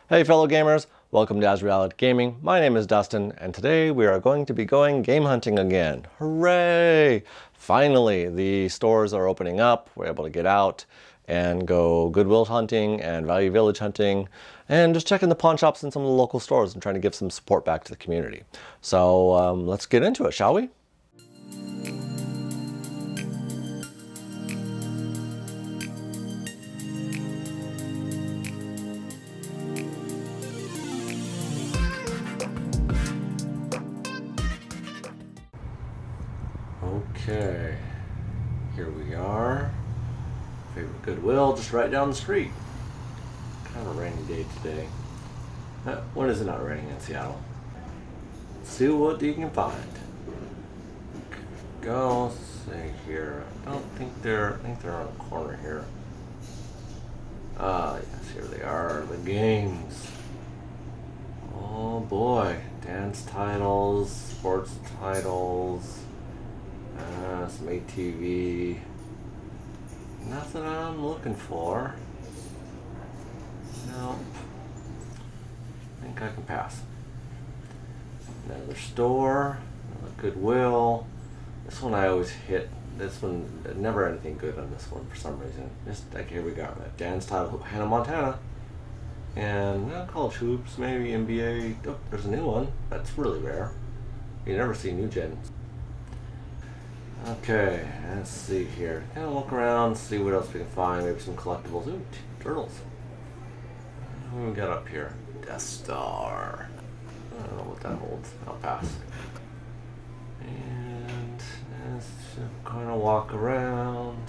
Hey fellow gamers, welcome to Azreality Gaming. My name is Dustin, and today we are going to be going game hunting again. Hooray! Finally, the stores are opening up. We're able to get out and go Goodwill hunting and Value Village hunting and just checking the pawn shops and some of the local stores and trying to give some support back to the community. So let's get into it, shall we? Okay, here we are. Favorite Goodwill, just right down the street. Kind of a rainy day today. When is it not raining in Seattle? Let's see what you can find. Go see here. I think they're on the corner here. Ah, yes, here they are. The games. Oh boy, dance titles, sports titles. Some ATV. Nothing I'm looking for. Nope. I think I can pass. Another store. Another Goodwill. This one I always hit. This one, never anything good on this one for some reason. Just like here we got that dance title, Hannah Montana. And college hoops, maybe NBA. Oh, there's a new one. That's really rare. You never see new gens. Okay, let's see here. Kind of look around, see what else we can find. Maybe some collectibles. Ooh, turtles. What do we got up here? Death Star. I don't know what that holds. I'll pass. And let's kind of walk around.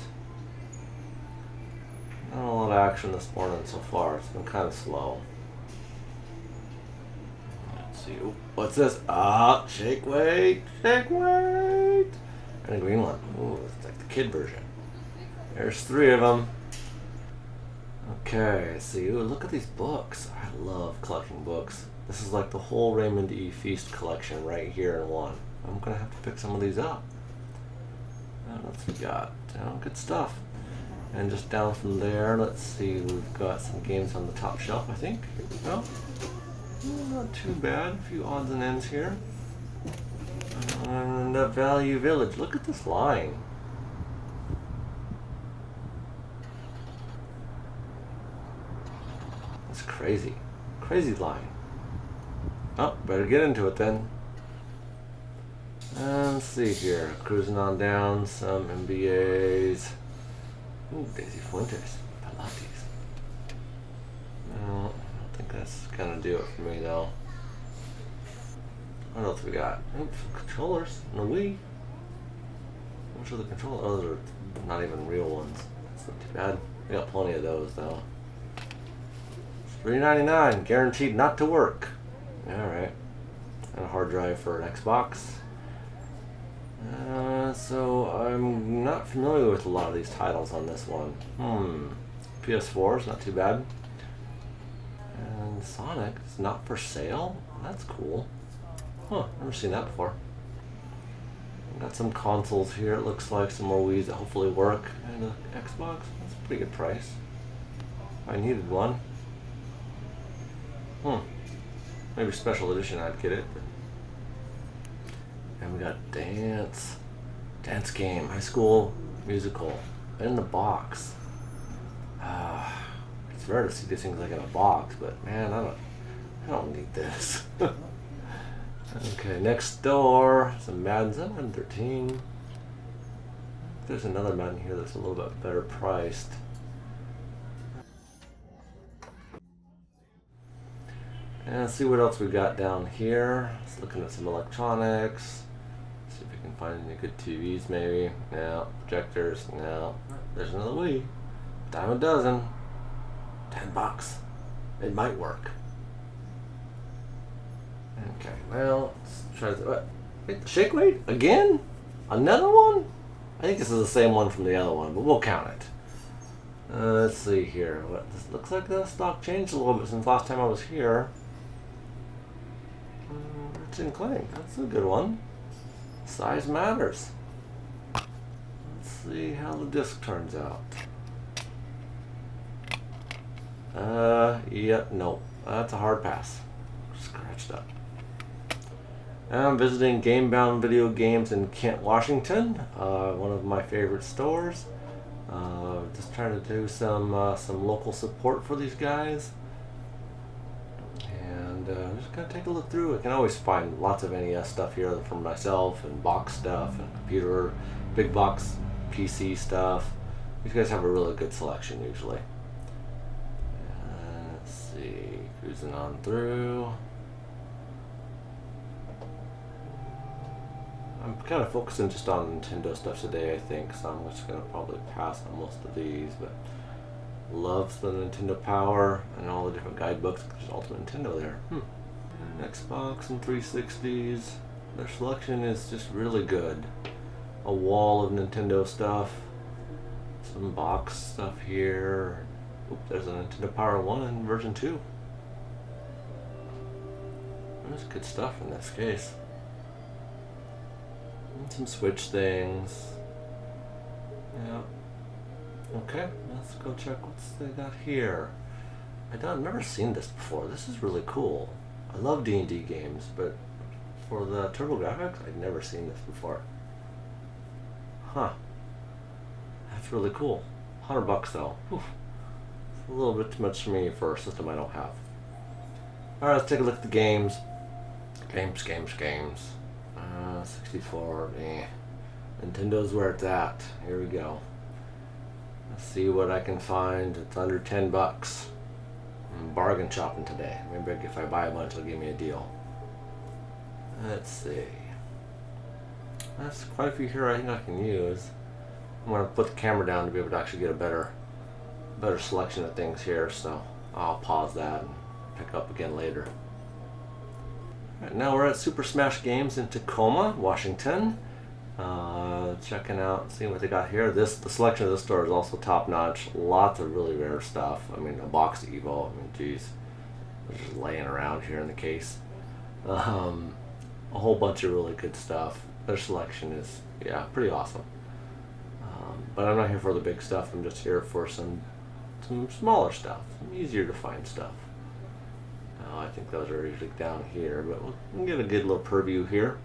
Not a lot of action this morning so far. It's been kind of slow. Let's see. Ooh, what's this? Ah, shake weight. Shake weight. And a green one. Ooh, it's like the kid version. There's 3 of them. Okay, let's see. Ooh, look at these books. I love collecting books. This is like the whole Raymond E. Feast collection right here in one. I'm gonna have to pick some of these up. What else we got? Good stuff. And just down from there, let's see. We've got some games on the top shelf, I think. Here we go. Not too bad. A few odds and ends here. And Value Village. Look at this line. That's crazy. Crazy line. Oh, better get into it then. Let's see here. Cruising on down. Some MBAs. Ooh, Daisy Fuentes. Pilates. No, I don't think that's gonna do it for me though. What else we got? Oops, controllers and a Wii. Which are the controllers? Oh, those are not even real ones. That's not too bad. We got plenty of those though. $3.99, guaranteed not to work. Alright. And a hard drive for an Xbox. So I'm not familiar with a lot of these titles on this one. PS4 is not too bad. And Sonic is not for sale? That's cool. Huh, never seen that before. Got some consoles here, it looks like some more Wii's that hopefully work. And an Xbox, that's a pretty good price. If I needed one. Maybe special edition I'd get it. And we got dance. Dance game, high school musical. In the box. It's rare to see these things like in a box, but man, I don't need this. Okay, next door, some Madden 713. There's another Madden here that's a little bit better priced. And let's see what else we got down here. Just looking at some electronics. See if we can find any good TVs maybe. No. Projectors. No. There's another Wii. Dime a dozen. $10. It might work. Okay, well, let's try this. What? Wait, shake weight? Again? Another one? I think this is the same one from the other one, but we'll count it. Let's see here. What? This looks like the stock changed a little bit since last time I was here. Ratchet and Clank, that's a good one. Size matters. Let's see how the disc turns out. Yeah, no. That's a hard pass. Scratched up. I'm visiting Gamebound Video Games in Kent, Washington. One of my favorite stores. Just trying to do some local support for these guys. And just gonna take a look through. I can always find lots of NES stuff here for myself, and box stuff, and computer, big box PC stuff. These guys have a really good selection usually. Let's see, cruising on through. I'm kind of focusing just on Nintendo stuff today, I think, so I'm just going to probably pass on most of these, but loves the Nintendo Power and all the different guidebooks. There's Ultimate Nintendo there. And Xbox and 360s. Their selection is just really good. A wall of Nintendo stuff. Some box stuff here. Oop, there's a Nintendo Power 1 and version 2. There's good stuff in this case. And some Switch things. Yeah. Okay, let's go check what's they got here. I've never seen this before. This is really cool. I love D&D games, but for the TurboGrafx, I've never seen this before. Huh. That's really cool. $100 though. Whew. It's a little bit too much for me for a system I don't have. Alright, let's take a look at the games. Games. 64, Nintendo's where it's at. Here we go. Let's see what I can find. It's under $10. I'm bargain shopping today. Maybe if I buy a bunch, it'll give me a deal. Let's see. That's quite a few here I think I can use. I'm going to put the camera down to be able to actually get a better selection of things here, so I'll pause that and pick up again later. Right, now we're at Super Smash Games in Tacoma, Washington. Checking out, seeing what they got here. The selection of this store is also top notch. Lots of really rare stuff. I mean, a box of Evo. I mean, geez, they're just laying around here in the case. A whole bunch of really good stuff. Their selection is, yeah, pretty awesome. But I'm not here for the big stuff. I'm just here for some smaller stuff, some easier to find stuff. I think those are usually down here, but we'll get a good little purview here.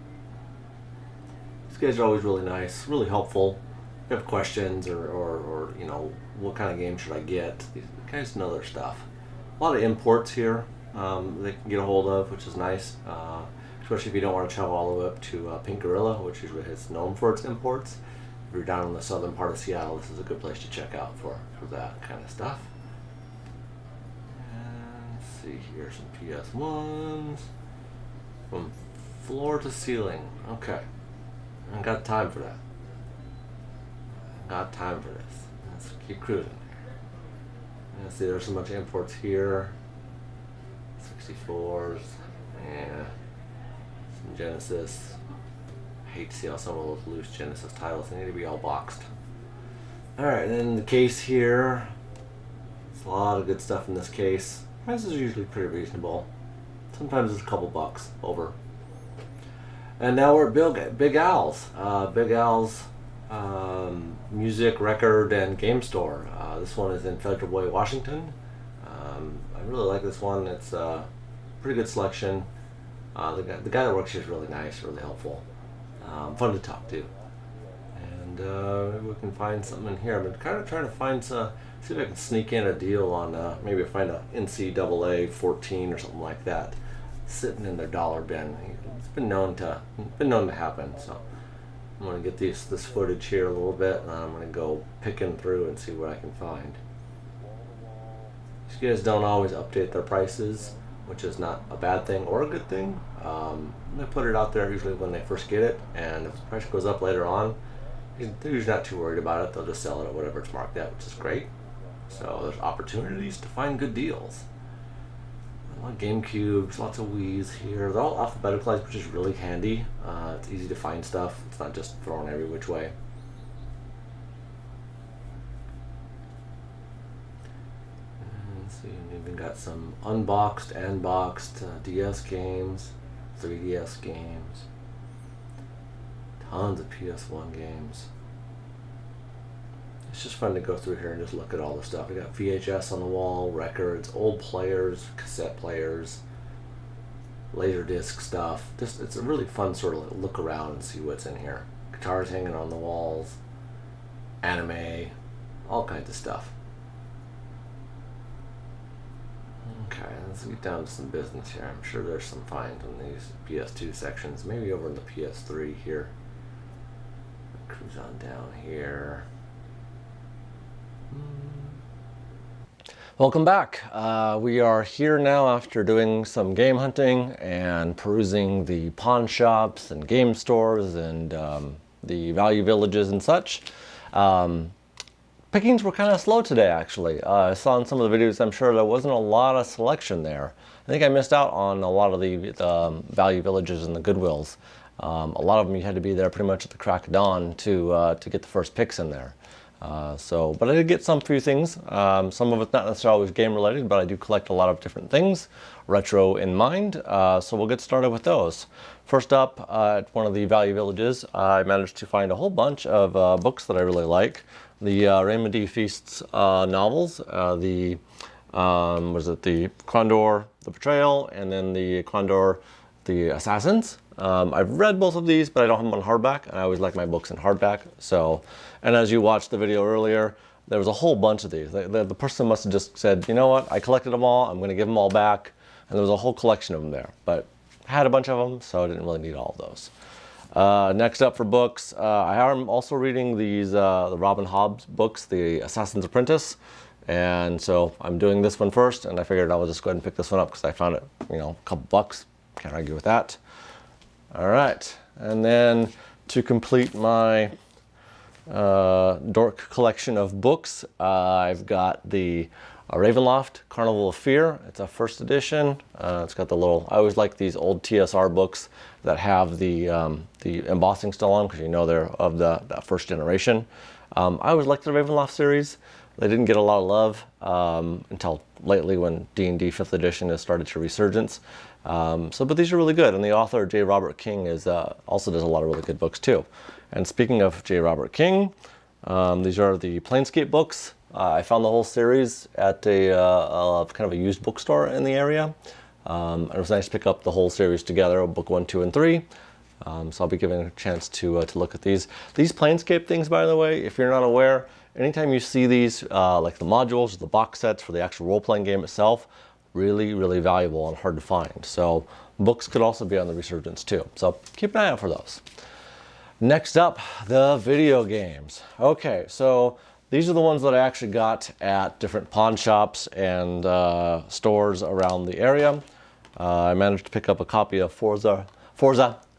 These guys are always really nice, really helpful. If you have questions or you know, what kind of game should I get? These guys know their stuff. A lot of imports here they can get a hold of, which is nice. Especially if you don't want to travel all the way up to Pink Gorilla, which usually is known for its imports. If you're down in the southern part of Seattle, this is a good place to check out for that kind of stuff. And let's see here, some PS1s. From floor to ceiling. Okay. I ain't got time for that. Got time for this. Let's keep cruising. And see, there's a bunch of imports here. 64s. Yeah. Some Genesis. I hate to see how some of those loose Genesis titles, they need to be all boxed. Alright, then the case here. There's a lot of good stuff in this case. Prices are usually pretty reasonable. Sometimes it's a couple bucks over. And now we're at Big Al's. Big Al's music, record, and game store. This one is in Federal Way, Washington. I really like this one. It's a pretty good selection. The guy that works here is really nice, really helpful. Fun to talk to. And maybe we can find something in here. I've been kind of trying to find see if I can sneak in a deal on maybe find a NCAA 14 or something like that sitting in their dollar bin. It's been known to happen. So I'm going to get this footage here a little bit, and I'm going to go picking through and see what I can find. These guys don't always update their prices, which is not a bad thing or a good thing. They put it out there usually when they first get it, and if the price goes up later on, they're usually not too worried about it. They'll just sell it at whatever it's marked at, which is great. So there's opportunities to find good deals. A lot of GameCubes, lots of Wii's here. They're all alphabeticalized, which is really handy. It's easy to find stuff. It's not just thrown every which way. Let's see, we've even got some unboxed and boxed DS games, 3DS games, tons of PS1 games. It's just fun to go through here and just look at all the stuff. We got VHS on the wall, records, old players, cassette players, Laserdisc stuff. Just, it's a really fun sort of look around and see what's in here. Guitars hanging on the walls, anime, all kinds of stuff. Okay, let's get down to some business here. I'm sure there's some finds in these PS2 sections. Maybe over in the PS3 here. Cruise on down here. Welcome back. We are here now after doing some game hunting and perusing the pawn shops and game stores and the value villages and such. Pickings were kind of slow today, actually. I saw in some of the videos, I'm sure there wasn't a lot of selection there. I think I missed out on a lot of the value villages and the Goodwills. A lot of them you had to be there pretty much at the crack of dawn to get the first picks in there. But I did get some few things. Some of it's not necessarily always game related, but I do collect a lot of different things, retro in mind. So we'll get started with those. First up, at one of the value villages, I managed to find a whole bunch of books that I really like. The Raymond D. Feast's novels, the Condor, The Betrayal, and then the Condor, The Assassins. I've read both of these, but I don't have them on hardback, and I always like my books in hardback. So, and as you watched the video earlier, there was a whole bunch of these. The person must have just said, you know what, I collected them all, I'm going to give them all back. And there was a whole collection of them there. But I had a bunch of them, so I didn't really need all of those. Next up for books, I am also reading these the Robin Hobb's books, The Assassin's Apprentice. And so I'm doing this one first, and I figured I would just go ahead and pick this one up because I found it, a couple bucks. Can't argue with that. All right, and then to complete my dork collection of books, I've got the Ravenloft Carnival of Fear. It's a first edition. It's got the little, I always like these old TSR books that have the embossing still on, because they're of that first generation. I always liked the Ravenloft series. They didn't get a lot of love until lately when D&D 5th edition has started to resurgence. But these are really good, and the author J. Robert King also does a lot of really good books too. And speaking of J. Robert King, these are the Planescape books. I found the whole series at a kind of a used bookstore in the area. It was nice to pick up the whole series together, book 1, 2, and 3. So I'll be giving a chance to look at these. These Planescape things, by the way, if you're not aware, anytime you see these, like the modules, the box sets for the actual role-playing game itself, really, really valuable and hard to find. So books could also be on the resurgence too. So keep an eye out for those. Next up, the video games. Okay, so these are the ones that I actually got at different pawn shops and stores around the area. I managed to pick up a copy of Forza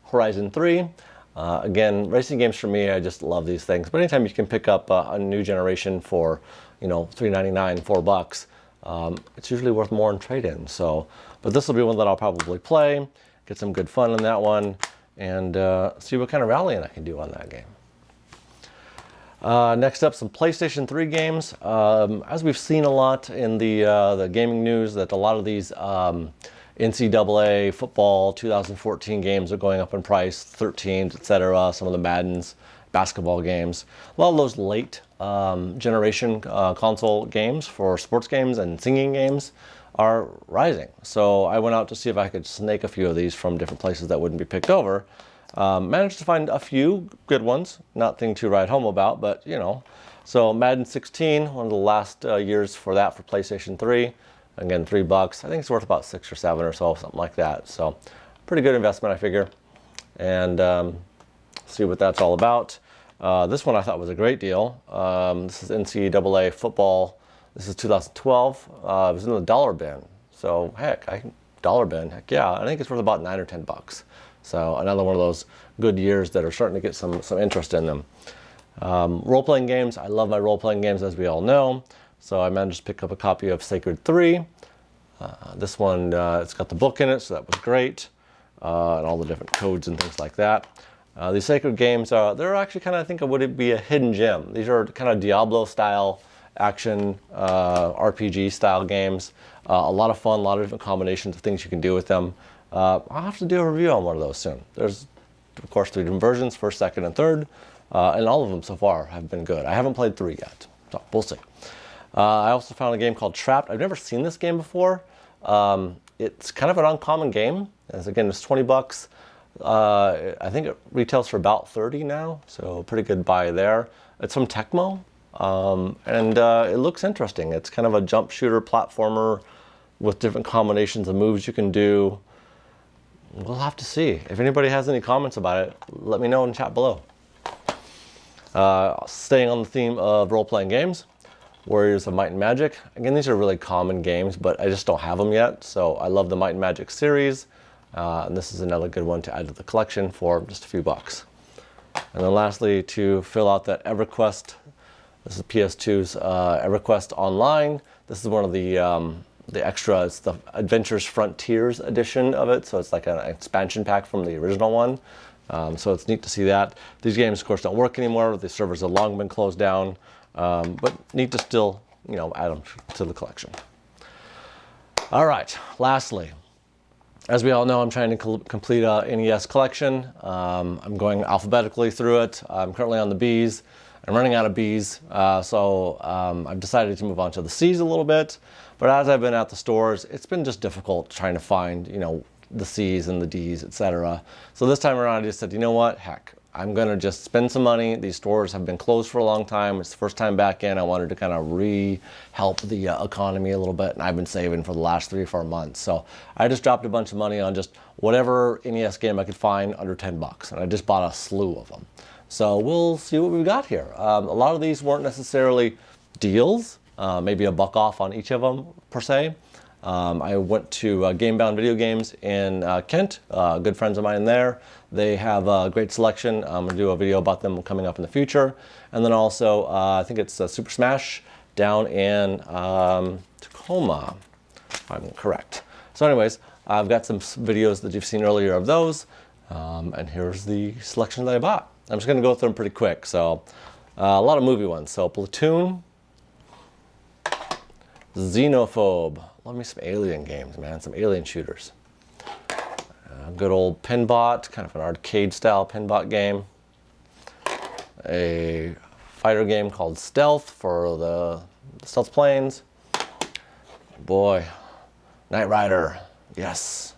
Horizon 3. Again, racing games for me, I just love these things. But anytime you can pick up a new generation for, $3.99, $4, it's usually worth more in trade-in. So, but this will be one that I'll probably play, get some good fun in that one, and see what kind of rallying I can do on that game. Next up, some PlayStation 3 games. As we've seen a lot in the gaming news, that a lot of these NCAA football 2014 games are going up in price, 13s, etc. Some of the Maddens, basketball games. A lot of those late generation console games for sports games and singing games are rising. So I went out to see if I could snake a few of these from different places that wouldn't be picked over. Managed to find a few good ones, nothing to write home about, but So Madden 16, one of the last years for that for PlayStation 3. Again, $3. I think it's worth about 6 or 7 or so, something like that. So pretty good investment, I figure. And see what that's all about. This one I thought was a great deal. This is NCAA football. This is 2012. It was in the dollar bin. So heck, dollar bin. Heck yeah, I think it's worth about $9 or $10. So another one of those good years that are starting to get some interest in them. Role-playing games. I love my role-playing games, as we all know. So I managed to pick up a copy of Sacred 3. This one, it's got the book in it, so that was great. And all the different codes and things like that. These Sacred games, they're actually kind of, I think, would it be a hidden gem. These are kind of Diablo-style action, RPG-style games. A lot of fun, a lot of different combinations of things you can do with them. I'll have to do a review on one of those soon. There's, of course, 3 different versions, first, second, and third. and all of them so far have been good. I haven't played 3 yet, so we'll see. I also found a game called Trapped. I've never seen this game before. It's kind of an uncommon game. Again, it's 20 bucks. I think it retails for about 30 now, so pretty good buy there. It's from Tecmo, and it looks interesting. It's kind of a jump shooter platformer with different combinations of moves you can do. We'll have to see. If anybody has any comments about it, let me know in the chat below. Staying on the theme of role-playing games, Warriors of Might and Magic. Again, these are really common games, but I just don't have them yet. So I love the Might and Magic series. And this is another good one to add to the collection for just a few bucks. And then lastly, to fill out that EverQuest, this is PS2's EverQuest Online. This is one of the extra, it's the Adventures Frontiers edition of it. So it's like an expansion pack from the original one. So it's neat to see that. These games, of course, don't work anymore. The servers have long been closed down. But neat to still, add them to the collection. All right, lastly, as we all know, I'm trying to complete a NES collection. I'm going alphabetically through it. I'm currently on the Bs. I'm running out of Bs, so I've decided to move on to the Cs a little bit. But as I've been at the stores, it's been just difficult trying to find, the Cs and the Ds, etc. So this time around, I just said, you know what, heck, I'm gonna just spend some money. These stores have been closed for a long time. It's the first time back in. I wanted to kind of help the economy a little bit, and I've been saving for the last 3 or 4 months. So I just dropped a bunch of money on just whatever NES game I could find under 10 bucks, and I just bought a slew of them. So we'll see what we've got here. A lot of these weren't necessarily deals, maybe a buck off on each of them per se. I went to Gamebound Video Games in Kent, good friends of mine there. They have a great selection. I'm going to do a video about them coming up in the future. And then also, I think it's Super Smash down in Tacoma, if I'm correct. So anyways, I've got some videos that you've seen earlier of those. And here's the selection that I bought. I'm just going to go through them pretty quick. So a lot of movie ones. So Platoon, Xenophobe. Love me some alien games, man. Some alien shooters. Good old Pinbot, kind of an arcade style Pinbot game. A fighter game called Stealth for the stealth planes. Boy, Knight Rider, yes.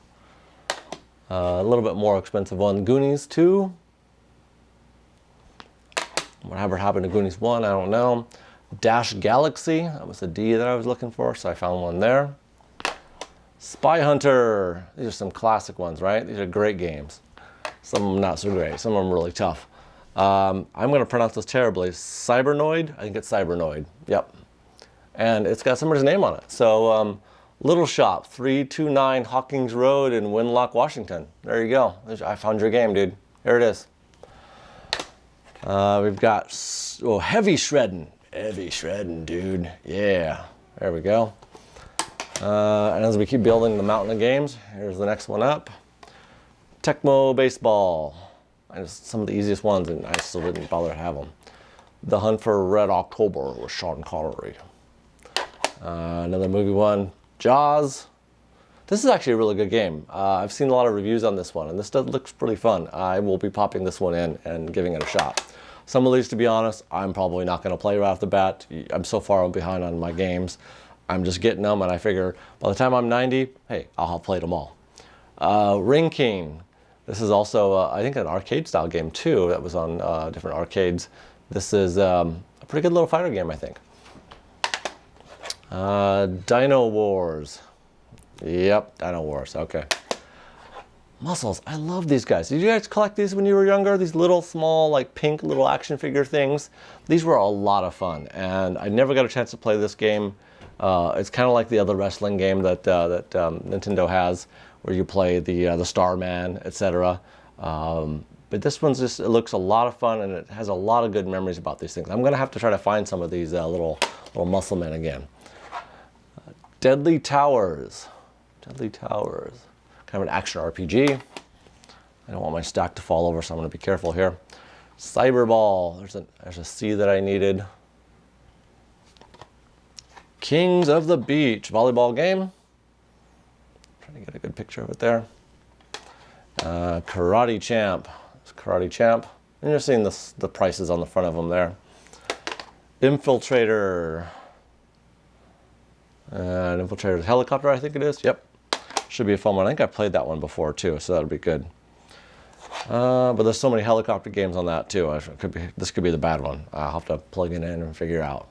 A little bit more expensive one, Goonies 2. Whatever happened to Goonies 1, I don't know. Dash Galaxy, that was the D that I was looking for, so I found one there. Spy Hunter, these are some classic ones, right? These are great games. Some of them not so great, some of them really tough. I'm going to pronounce this terribly. Cybernoid, I think it's Cybernoid, yep. And it's got somebody's name on it. So Little Shop, 329 Hawkins Road in Winlock, Washington. There you go. I found your game, dude. Here it is. We've got Heavy Shredding. Heavy Shredding, dude. Yeah, there we go. And as we keep building the mountain of games, here's the next one up. Tecmo Baseball. Some of the easiest ones, and I still didn't bother to have them. The Hunt for Red October with Sean Connery. Another movie one, Jaws. This is actually a really good game. I've seen a lot of reviews on this one, and this looks pretty fun. I will be popping this one in and giving it a shot. Some of these, to be honest, I'm probably not going to play right off the bat. I'm so far behind on my games. I'm just getting them, and I figure by the time I'm 90, hey, I'll have played them all. Ring King. This is also, I think, an arcade-style game, too, that was on different arcades. This is a pretty good little fighter game, I think. Dino Wars. Yep, Dino Wars, okay. Muscles, I love these guys. Did you guys collect these when you were younger? These little, small, like pink little action figure things? These were a lot of fun, and I never got a chance to play this game. It's kind of like the other wrestling game that Nintendo has, where you play the Starman, etc. But this one's just, it looks a lot of fun, and it has a lot of good memories about these things. I'm going to have to try to find some of these little muscle men again. Deadly Towers. Deadly Towers. Kind of an action RPG. I don't want my stack to fall over, so I'm going to be careful here. Cyberball. There's a C that I needed. Kings of the Beach. Volleyball game. Trying to get a good picture of it there. Karate Champ. It's Karate Champ. And you're seeing the prices on the front of them there. Infiltrator. Infiltrator's helicopter, I think it is. Yep. Should be a fun one. I think I played that one before too, so that'll be good. But there's so many helicopter games on that too. This could be the bad one. I'll have to plug it in and figure out.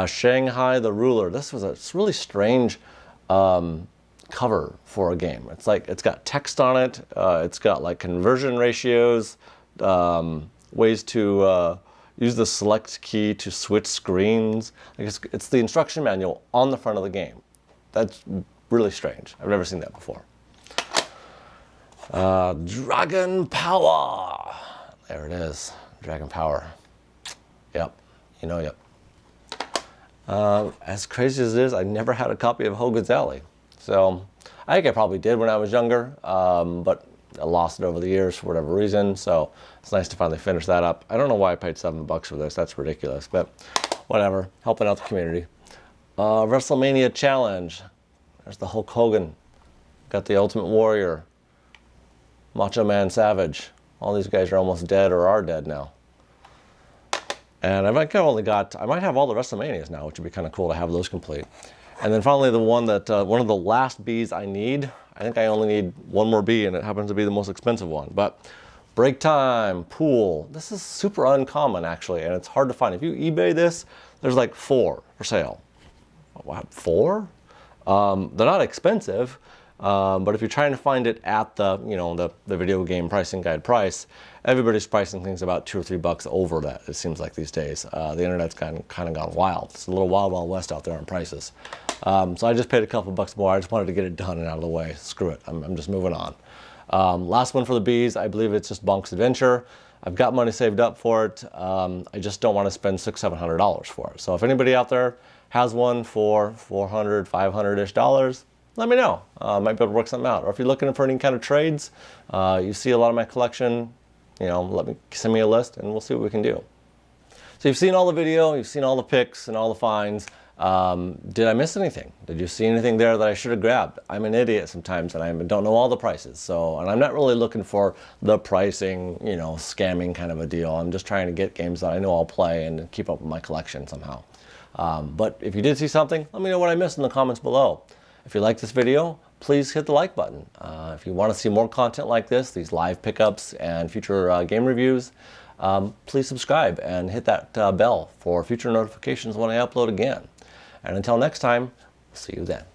Shanghai the Ruler. This was a really strange cover for a game. It's like it's got text on it. It's got like conversion ratios, ways to use the select key to switch screens. Like it's the instruction manual on the front of the game. That's really strange. I've never seen that before. Dragon Power. There it is. Dragon Power. Yep. You know, yep. As crazy as it is, I never had a copy of Hogan's Alley. So I think I probably did when I was younger, but I lost it over the years for whatever reason. So it's nice to finally finish that up. I don't know why I paid $7 for this. That's ridiculous, but whatever. Helping out the community. WrestleMania Challenge. There's the Hulk Hogan. Got the Ultimate Warrior. Macho Man Savage. All these guys are almost dead or are dead now. And I might have all the WrestleManias now, which would be kind of cool to have those complete. And then finally the one that, one of the last Bs I need. I think I only need one more B and it happens to be the most expensive one. But Break Time, Pool. This is super uncommon actually, and it's hard to find. If you eBay this, there's like 4 for sale. What, 4? They're not expensive. But if you're trying to find it at the, the video game pricing guide price, everybody's pricing things about $2 or $3 over that, it seems like these days. The internet's kind of gone wild. It's a little wild west out there on prices. So I just paid a couple bucks more. I just wanted to get it done and out of the way. Screw it. I'm just moving on. Last one for the Bs, I believe it's just Bonk's Adventure. I've got money saved up for it. I just don't want to spend $600, $700 for it. So if anybody out there has one for $400, $500-ish, let me know. Might be able to work something out. Or if you're looking for any kind of trades, you see a lot of my collection, send me a list and we'll see what we can do. So you've seen all the video, you've seen all the picks and all the finds. Did I miss anything? Did you see anything there that I should have grabbed? I'm an idiot sometimes and I don't know all the prices. And I'm not really looking for the pricing, scamming kind of a deal. I'm just trying to get games that I know I'll play and keep up with my collection somehow. But if you did see something, let me know what I missed in the comments below. If you like this video, please hit the like button. If you want to see more content like this, these live pickups and future game reviews, please subscribe and hit that bell for future notifications when I upload again. And until next time, see you then.